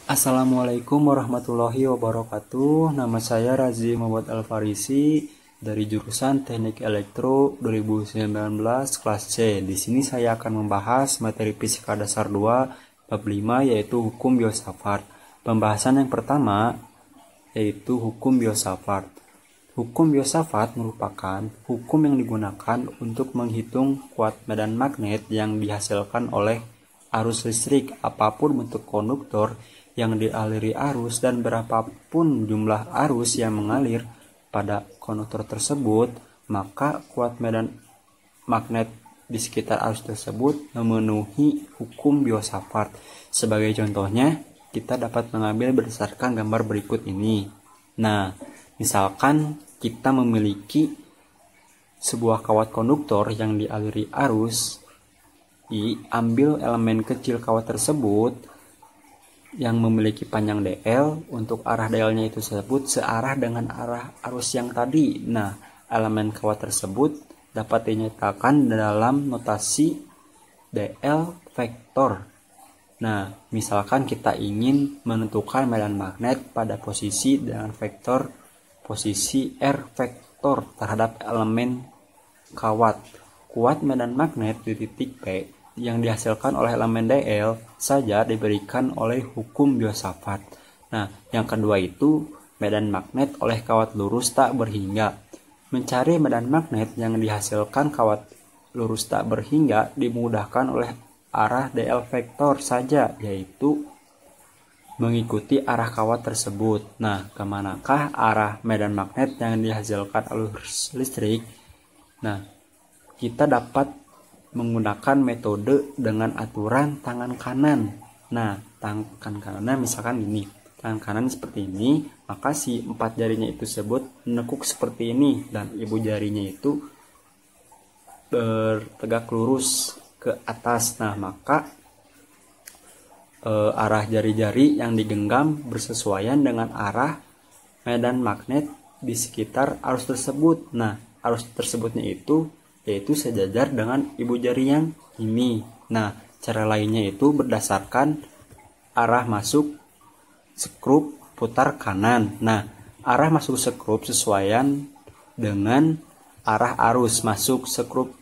Assalamualaikum warahmatullahi wabarakatuh. Nama saya Razi Muhammad Al-Farisi dari jurusan Teknik Elektro 2019 kelas C. Di sini saya akan membahas materi fisika dasar 2 bab 5 yaitu hukum Biosafat. Pembahasan yang pertama yaitu hukum Biosafat. Hukum Biosafat merupakan hukum yang digunakan untuk menghitung kuat medan magnet yang dihasilkan oleh arus listrik apapun bentuk konduktor yang dialiri arus dan berapapun jumlah arus yang mengalir pada konduktor tersebut, maka kuat medan magnet di sekitar arus tersebut memenuhi hukum Biosafat. Sebagai contohnya, kita dapat mengambil berdasarkan gambar berikut ini. Nah, misalkan kita memiliki sebuah kawat konduktor yang dialiri arus, diambil elemen kecil kawat tersebut yang memiliki panjang dl, untuk arah dl-nya itu tersebut searah dengan arah arus yang tadi. Nah, elemen kawat tersebut dapat dinyatakan dalam notasi dl vektor. Nah, misalkan kita ingin menentukan medan magnet pada posisi dengan vektor posisi r vektor terhadap elemen kawat. Kuat medan magnet di titik P yang dihasilkan oleh elemen dl saja diberikan oleh hukum Biosafat. Nah, yang kedua itu medan magnet oleh kawat lurus tak berhingga. Mencari medan magnet yang dihasilkan kawat lurus tak berhingga dimudahkan oleh arah dl vektor saja, yaitu mengikuti arah kawat tersebut. Nah, kemanakah arah medan magnet yang dihasilkan arus listrik? Nah, kita dapat menggunakan metode dengan aturan tangan kanan. Nah, tangan kanan misalkan ini, tangan kanan seperti ini, maka si 4 jarinya itu tersebut menekuk seperti ini dan ibu jarinya itu bertegak lurus ke atas. Nah, maka arah jari-jari yang digenggam bersesuaian dengan arah medan magnet di sekitar arus tersebut. Nah, arus tersebutnya itu yaitu sejajar dengan ibu jari yang ini. Nah, cara lainnya itu berdasarkan arah masuk skrup putar kanan. Nah, arah masuk skrup sesuaian dengan arah arus masuk skrup,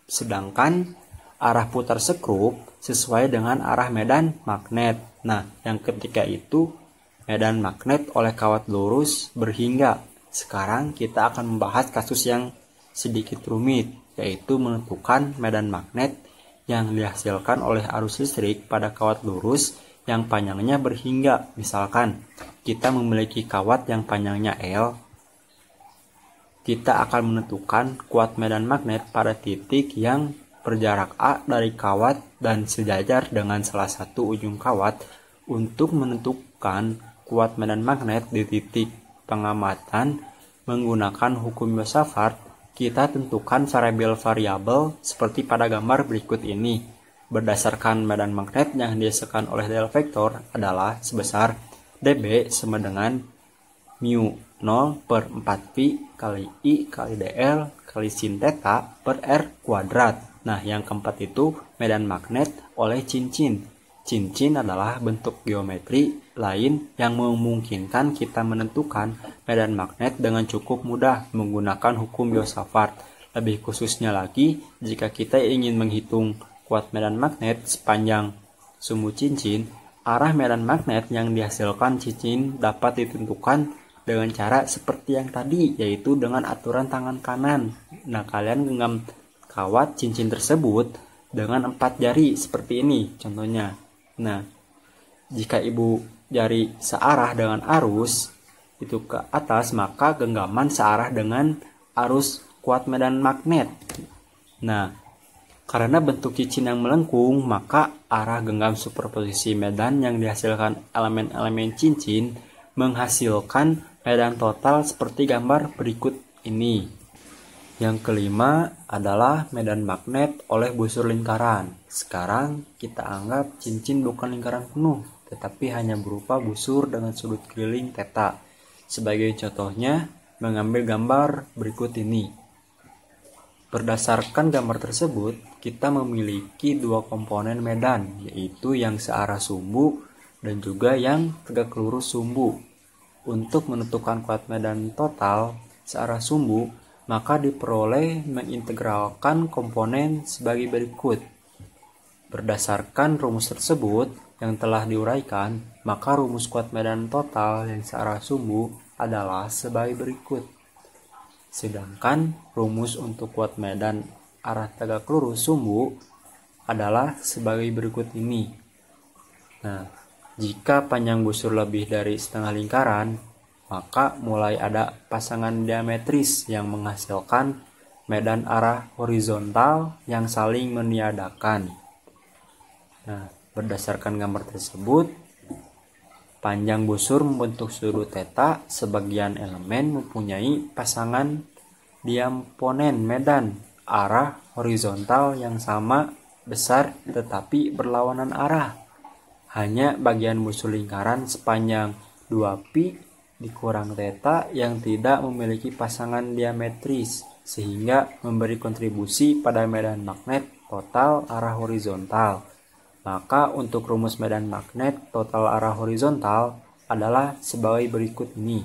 sedangkan arah putar skrup sesuai dengan arah medan magnet. Nah, yang ketiga itu medan magnet oleh kawat lurus berhingga. Sekarang kita akan membahas kasus yang sedikit rumit, yaitu menentukan medan magnet yang dihasilkan oleh arus listrik pada kawat lurus yang panjangnya berhingga. Misalkan kita memiliki kawat yang panjangnya L, kita akan menentukan kuat medan magnet pada titik yang berjarak A dari kawat dan sejajar dengan salah satu ujung kawat. Untuk menentukan kuat medan magnet di titik pengamatan menggunakan hukum Biosafat, kita tentukan variabel-variabel seperti pada gambar berikut ini. Berdasarkan medan magnet yang dihasilkan oleh dl vektor adalah sebesar dB sama dengan mu 0 per 4pi kali I kali dl kali sin theta per r kuadrat. Nah, yang keempat itu medan magnet oleh cincin. Cincin adalah bentuk geometri lain yang memungkinkan kita menentukan medan magnet dengan cukup mudah menggunakan hukum Biosafat. Lebih khususnya lagi, jika kita ingin menghitung kuat medan magnet sepanjang sumbu cincin, arah medan magnet yang dihasilkan cincin dapat ditentukan dengan cara seperti yang tadi, yaitu dengan aturan tangan kanan. Nah, kalian genggam kawat cincin tersebut dengan 4 jari seperti ini contohnya. Nah, jika ibu jari searah dengan arus itu ke atas, maka genggaman searah dengan arus kuat medan magnet. Nah, karena bentuk cincin yang melengkung, maka arah genggam superposisi medan yang dihasilkan elemen-elemen cincin menghasilkan medan total seperti gambar berikut ini. Yang kelima adalah medan magnet oleh busur lingkaran. Sekarang kita anggap cincin bukan lingkaran penuh, tetapi hanya berupa busur dengan sudut keliling theta. Sebagai contohnya, mengambil gambar berikut ini. Berdasarkan gambar tersebut, kita memiliki dua komponen medan, yaitu yang searah sumbu dan juga yang tegak lurus sumbu. Untuk menentukan kuat medan total searah sumbu, maka diperoleh mengintegralkan komponen sebagai berikut. Berdasarkan rumus tersebut yang telah diuraikan, maka rumus kuat medan total yang searah sumbu adalah sebagai berikut. Sedangkan rumus untuk kuat medan arah tegak lurus sumbu adalah sebagai berikut ini. Nah, jika panjang busur lebih dari setengah lingkaran, maka mulai ada pasangan diametris yang menghasilkan medan arah horizontal yang saling meniadakan. Nah, berdasarkan gambar tersebut, panjang busur membentuk sudut theta, sebagian elemen mempunyai pasangan diamponen medan arah horizontal yang sama besar tetapi berlawanan arah. Hanya bagian busur lingkaran sepanjang 2pi dikurang theta yang tidak memiliki pasangan diametris, sehingga memberi kontribusi pada medan magnet total arah horizontal. Maka untuk rumus medan magnet total arah horizontal adalah sebagai berikut ini.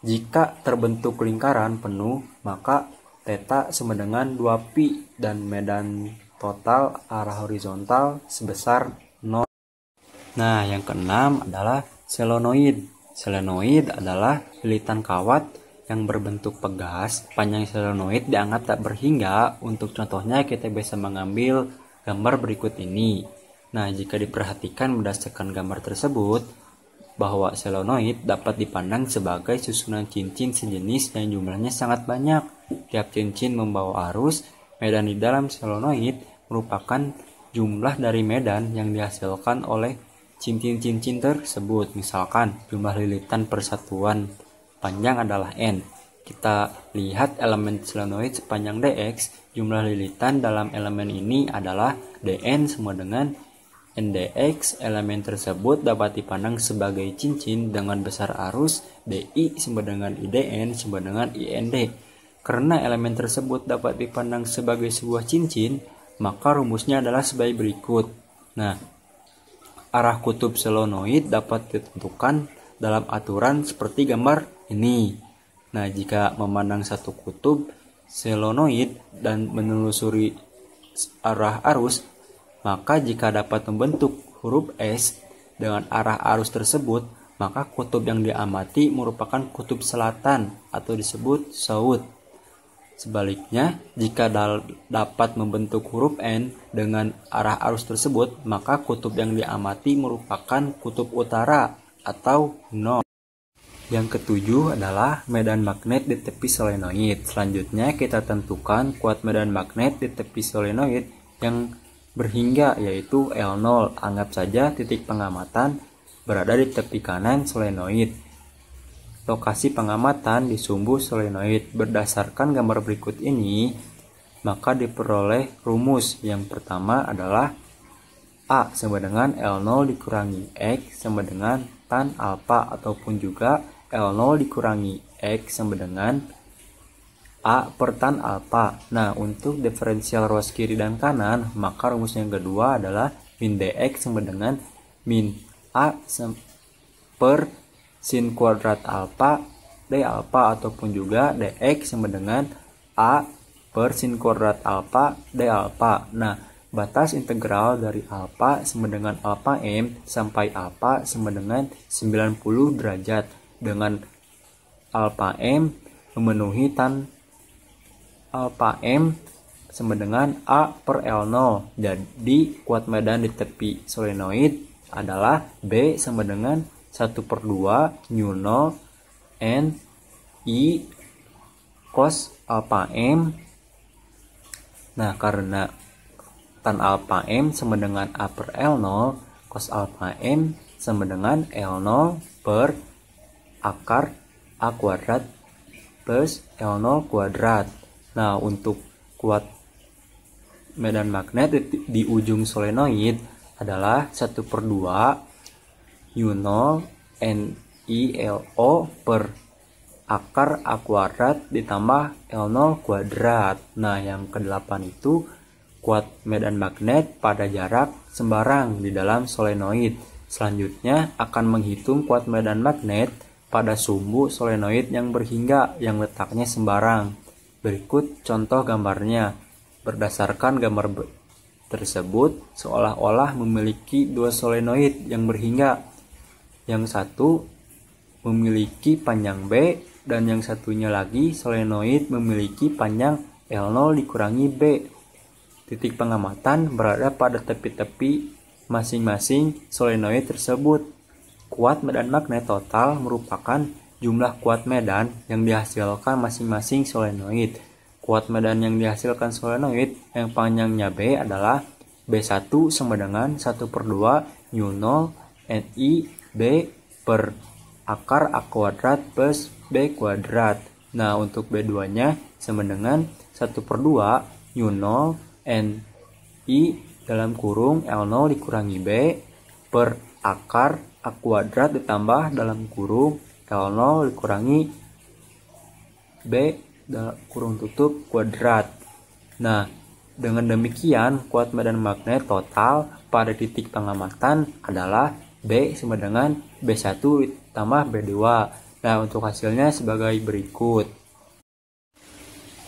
Jika terbentuk lingkaran penuh, maka theta sama dengan 2pi dan medan total arah horizontal sebesar 0. Nah, yang keenam adalah selenoid. Selenoid adalah lilitan kawat yang berbentuk pegas. Panjang selenoid dianggap tak berhingga. Untuk contohnya kita bisa mengambil gambar berikut ini. Nah, jika diperhatikan berdasarkan gambar tersebut, bahwa selenoid dapat dipandang sebagai susunan cincin sejenis yang jumlahnya sangat banyak. Tiap cincin membawa arus. Medan di dalam selenoid merupakan jumlah dari medan yang dihasilkan oleh cincin-cincin tersebut. Misalkan jumlah lilitan persatuan panjang adalah N. Kita lihat elemen selenoid sepanjang dx, jumlah lilitan dalam elemen ini adalah Dn sama dengan Ndx. Elemen tersebut dapat dipandang sebagai cincin dengan besar arus Di sama dengan Idn sama dengan Ind. Karena elemen tersebut dapat dipandang sebagai sebuah cincin, maka rumusnya adalah sebagai berikut. Nah, arah kutub selenoid dapat ditentukan dalam aturan seperti gambar ini. Nah, jika memandang satu kutub selenoid dan menelusuri arah arus, maka jika dapat membentuk huruf S dengan arah arus tersebut, maka kutub yang diamati merupakan kutub selatan atau disebut south. Sebaliknya, jika dapat membentuk huruf N dengan arah arus tersebut, maka kutub yang diamati merupakan kutub utara atau north. Yang ketujuh adalah medan magnet di tepi solenoid. Selanjutnya kita tentukan kuat medan magnet di tepi solenoid yang berhingga, yaitu L0. Anggap saja titik pengamatan berada di tepi kanan solenoid. Lokasi pengamatan di sumbu solenoid. Berdasarkan gambar berikut ini, maka diperoleh rumus. Yang pertama adalah A sama dengan L0 dikurangi X sama dengan tan alpha, ataupun juga L0 dikurangi X sama dengan A per tan alpha. Nah, untuk diferensial ruas kiri dan kanan, maka rumus yang kedua adalah min dx sama dengan min A per sin kuadrat alpha d alpha, ataupun juga dx sama dengan A per sin kuadrat alpha d alpha. Nah, batas integral dari alpha sama dengan alpha m sampai alpha sama dengan 90 derajat, dengan alpha m memenuhi tan alpha m sama dengan A per L0. Jadi kuat medan di tepi solenoid adalah B sama dengan 1/2 nu 0 n i cos alpha m. Nah, karena tan alpha m sama dengan A per L0, cos alpha m sama dengan L0 per akar A kuadrat plus L0 kuadrat. Nah, untuk kuat medan magnet di ujung solenoid adalah 1/2 U0 NiLO per akar A kuadrat ditambah L0 kuadrat. Nah, yang ke-8 itu kuat medan magnet pada jarak sembarang di dalam solenoid. Selanjutnya akan menghitung kuat medan magnet pada sumbu solenoid yang berhingga yang letaknya sembarang. Berikut contoh gambarnya. Berdasarkan gambar tersebut, seolah-olah memiliki dua solenoid yang berhingga. Yang satu memiliki panjang B dan yang satunya lagi solenoid memiliki panjang L0 dikurangi B. Titik pengamatan berada pada tepi-tepi masing-masing solenoid tersebut. Kuat medan magnet total merupakan jumlah kuat medan yang dihasilkan masing-masing solenoid. Kuat medan yang dihasilkan solenoid yang panjangnya B adalah B1 sama dengan 1/2 μ0 Ni B per akar A kuadrat plus B kuadrat. Nah, untuk B2-nya sama dengan 1/2 μ0 Ni dalam kurung L0 dikurangi B per akar A kuadrat ditambah dalam kurung L0 dikurangi B dalam kurung tutup kuadrat. Nah, dengan demikian kuat medan magnet total pada titik pengamatan adalah B sama dengan B1 ditambah B2. Nah, untuk hasilnya sebagai berikut.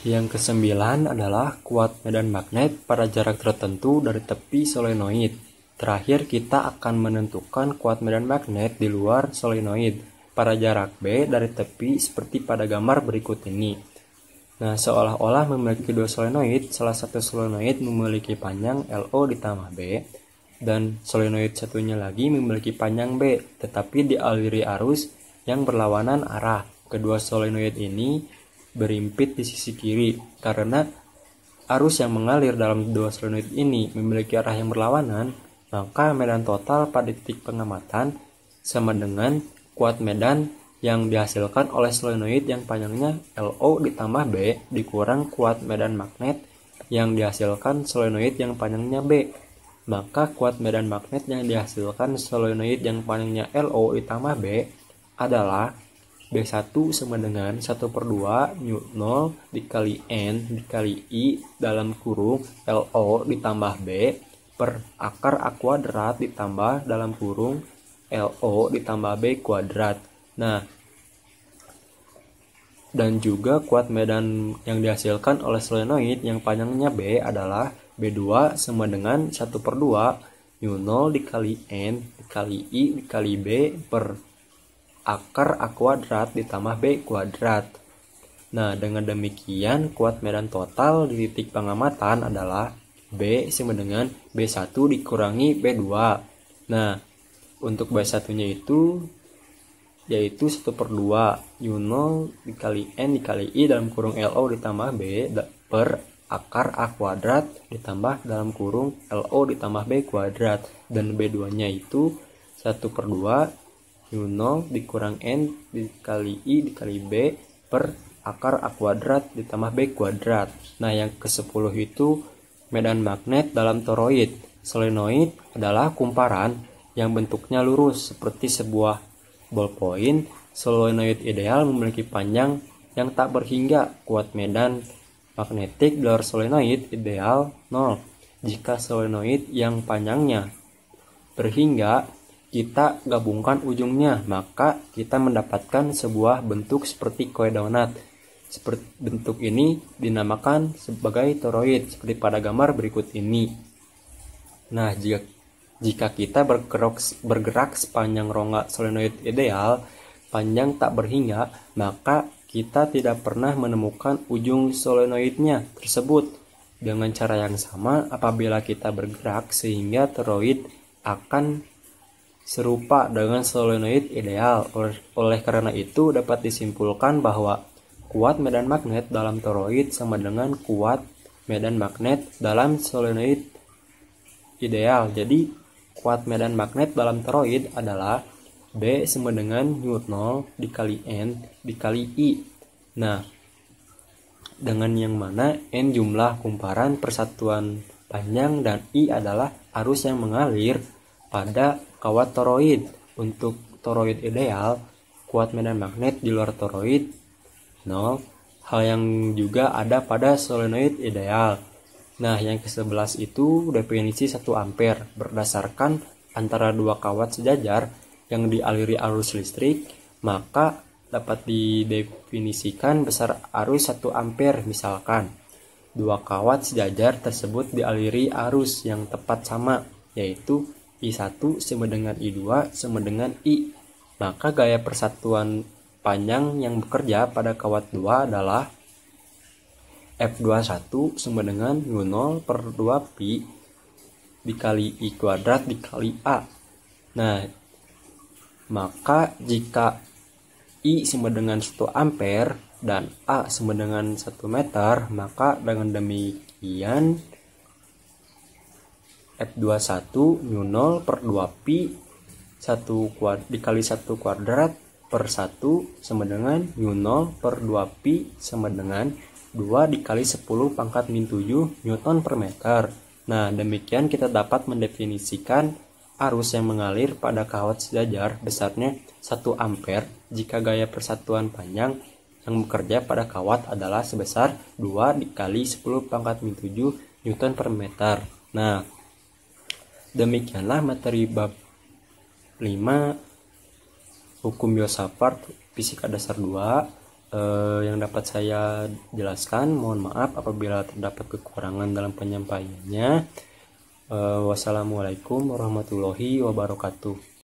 Yang kesembilan adalah kuat medan magnet pada jarak tertentu dari tepi solenoid. Terakhir kita akan menentukan kuat medan magnet di luar solenoid pada jarak B dari tepi seperti pada gambar berikut ini. Nah, seolah-olah memiliki dua solenoid, salah satu solenoid memiliki panjang LO ditambah B, dan solenoid satunya lagi memiliki panjang B, tetapi dialiri arus yang berlawanan arah. Kedua solenoid ini berimpit di sisi kiri. Karena arus yang mengalir dalam dua solenoid ini memiliki arah yang berlawanan, maka medan total pada titik pengamatan sama dengan kuat medan yang dihasilkan oleh solenoid yang panjangnya LO ditambah B dikurang kuat medan magnet yang dihasilkan solenoid yang panjangnya B. Maka kuat medan magnet yang dihasilkan solenoid yang panjangnya LO ditambah B adalah B1 sama dengan 1/2 μ0 dikali N dikali I dalam kurung LO ditambah B per akar A kuadrat ditambah dalam kurung LO ditambah B kuadrat. Nah, dan juga kuat medan yang dihasilkan oleh solenoid yang panjangnya B adalah B2 sama dengan 1/2 μ0 dikali N dikali I dikali B per akar A kuadrat ditambah B kuadrat. Nah, dengan demikian kuat medan total di titik pengamatan adalah B sama dengan B1 dikurangi B2. Nah, untuk B1-nya itu yaitu 1/2 μ0 dikali N dikali I dalam kurung LO ditambah B per akar A kuadrat ditambah dalam kurung LO ditambah B kuadrat. Dan B2-nya itu 1/2 μ0 dikurang N dikali I dikali B per akar A kuadrat ditambah B kuadrat. Nah, yang ke-10 itu medan magnet dalam toroid. Solenoid adalah kumparan yang bentuknya lurus seperti sebuah ballpoint. Solenoid ideal memiliki panjang yang tak berhingga. Kuat medan magnetik di luar solenoid ideal 0. Jika solenoid yang panjangnya berhingga kita gabungkan ujungnya, maka kita mendapatkan sebuah bentuk seperti kue donat. Seperti bentuk ini dinamakan sebagai toroid seperti pada gambar berikut ini. Nah, jika kita bergerak sepanjang rongga solenoid ideal panjang tak berhingga, maka kita tidak pernah menemukan ujung solenoidnya tersebut. Dengan cara yang sama, apabila kita bergerak sehingga toroid akan serupa dengan solenoid ideal. Oleh karena itu dapat disimpulkan bahwa kuat medan magnet dalam toroid sama dengan kuat medan magnet dalam solenoid ideal. Jadi kuat medan magnet dalam toroid adalah B sama dengan μ0 dikali N dikali I. Nah, dengan yang mana N jumlah kumparan persatuan panjang dan I adalah arus yang mengalir pada kawat toroid. Untuk toroid ideal, kuat medan magnet di luar toroid 0. Hal yang juga ada pada solenoid ideal. Nah, yang ke-11 itu definisi 1 ampere berdasarkan antara dua kawat sejajar yang dialiri arus listrik, maka dapat didefinisikan besar arus 1 ampere. Misalkan dua kawat sejajar tersebut dialiri arus yang tepat sama, yaitu I1 sama dengan I2 sama dengan I. Maka gaya persatuan panjang yang bekerja pada kawat 2 adalah F21 sama dengan U0 per 2pi dikali I kuadrat dikali A. Nah, maka jika I sama dengan 1 ampere dan A sama dengan 1 meter, maka dengan demikian F21 U0 per 2pi dikali 1 kuadrat per 1 sama dengan U0 per 2pi sama dengan 2 dikali 10 pangkat min 7 Newton per meter. Nah, demikian kita dapat mendefinisikan arus yang mengalir pada kawat sejajar besarnya 1 ampere jika gaya persatuan panjang yang bekerja pada kawat adalah sebesar 2 dikali 10 pangkat min 7 Newton per meter. Nah, demikianlah materi bab 5 Hukum Biosafat Fisika Dasar 2 yang dapat saya jelaskan. Mohon maaf apabila terdapat kekurangan dalam penyampaiannya. Wassalamualaikum warahmatullahi wabarakatuh.